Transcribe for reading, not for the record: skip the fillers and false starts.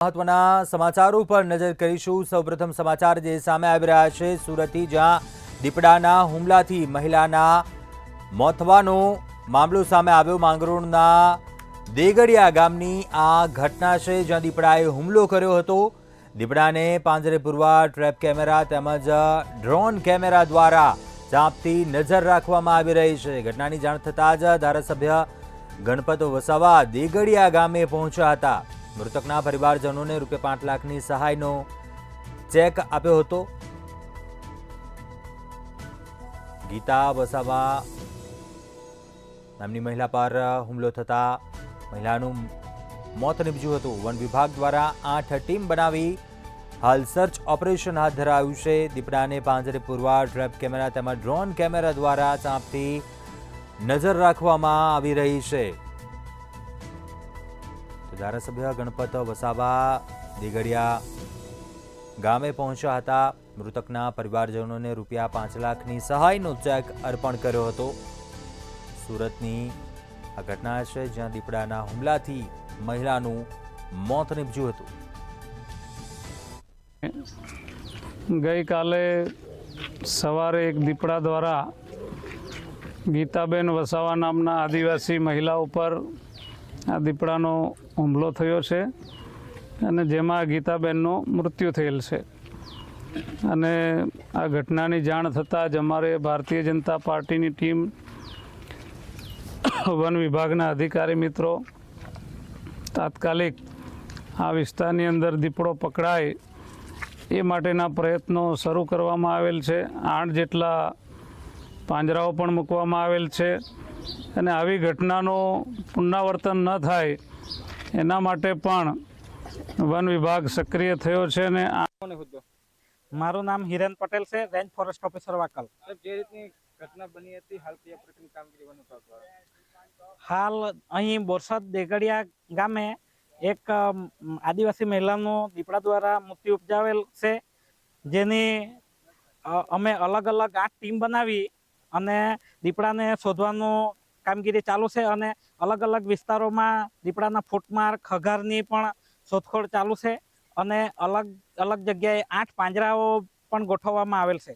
મહત્વના સમાચારો પર નજર કરીશું। સૌપ્રથમ સમાચાર જે સામે આવી રહ્યા છે સુરતથી, જ્યાં દીપડાના હુમલાથી મહિલાના મોત થવાનો મામલો સામે આવ્યો। માંગરોળના દેગડિયા ગામની આ ઘટના છે, જ્યાં દીપડાએ હુમલો કર્યો હતો। દીપડાને પાંજરે પૂરવા ટ્રેપ કેમેરા તેમજ ડ્રોન કેમેરા દ્વારા ચાંપતી નજર રાખવામાં આવી રહી છે। ઘટનાની જાણ થતાં જ ધારાસભ્ય ગણપત વસાવા દેગડિયા ગામે પહોંચ્યા હતા। મૃતકના પરિવારજનોને ₹5 લાખની સહાયનો ચેક આપ્યો હતો। ગીતા વસાવા નામની મહિલા પર હુમલો થતા મહિલાનું મોત નીપજ્યું હતું। વન વિભાગ દ્વારા 8 ટીમ બનાવી હાલ સર્ચ ઓપરેશન હાથ ધરાયું છે। દીપડાને પાંજરે પૂરવા ટ્રેપ કેમેરા તેમજ ડ્રોન કેમેરા દ્વારા ચાંપતી નજર રાખવામાં આવી રહી છે। ધારાસભ્ય ગણપત વસાવા દેગડિયા ગામે પહોંચ્યા હતા। મૃતકના પરિવારજનોને ₹5 લાખની સહાયનો ચેક અર્પણ કર્યો હતો। સુરતની આ ઘટના છે, જ્યાં દીપડાના હુમલાથી મહિલાનું મોત નીપજ્યું હતું। ગઈકાલે સવારે એક દીપડા દ્વારા ગીતાબેન વસાવા નામના આદિવાસી મહિલા ઉપર આ દીપડાનો હુમલો થયો છે અને જેમાં ગીતાબેનનું મૃત્યુ થયેલ છે। અને આ ઘટનાની જાણ થતાં જ અમારે ભારતીય જનતા પાર્ટીની ટીમ, વન વિભાગના અધિકારી મિત્રો તાત્કાલિક આ વિસ્તારની અંદર દીપડો પકડાય એ માટેના પ્રયત્નો શરૂ કરવામાં આવેલ છે। 8 જેટલા પાંજરાઓ પણ મૂકવામાં આવેલ છે અને આવી ઘટનાનું પુનરાવર્તન ન થાય એના માટે પણ વન વિભાગ સક્રિય થયો છે। અને મારું નામ હિરેન પટેલ છે, રેન્જ ફોરેસ્ટ ઓફિસર વાકલ। જે રીતની ઘટના બની હતી, હાલ કઈ પ્રકારની કામગીરી વન વિભાગ દ્વારા? હાલ અહીં બોરસદ દેગડિયા ગામે એક આદિવાસી મહિલાનું દીપડા દ્વારા મૃત્યુ ઉપજાવેલ છે, જેની અમે અલગ અલગ 8 ટીમ બનાવી અને દીપડાને શોધવાનું કામગીરી ચાલુ છે। અને અલગ અલગ વિસ્તારોમાં દીપડાના ફૂટમાર્ક, ખઘારની પણ શોધખોળ ચાલુ છે અને અલગ અલગ જગ્યાએ 8 પાંજરાઓ પણ ગોઠવવામાં આવેલ છે।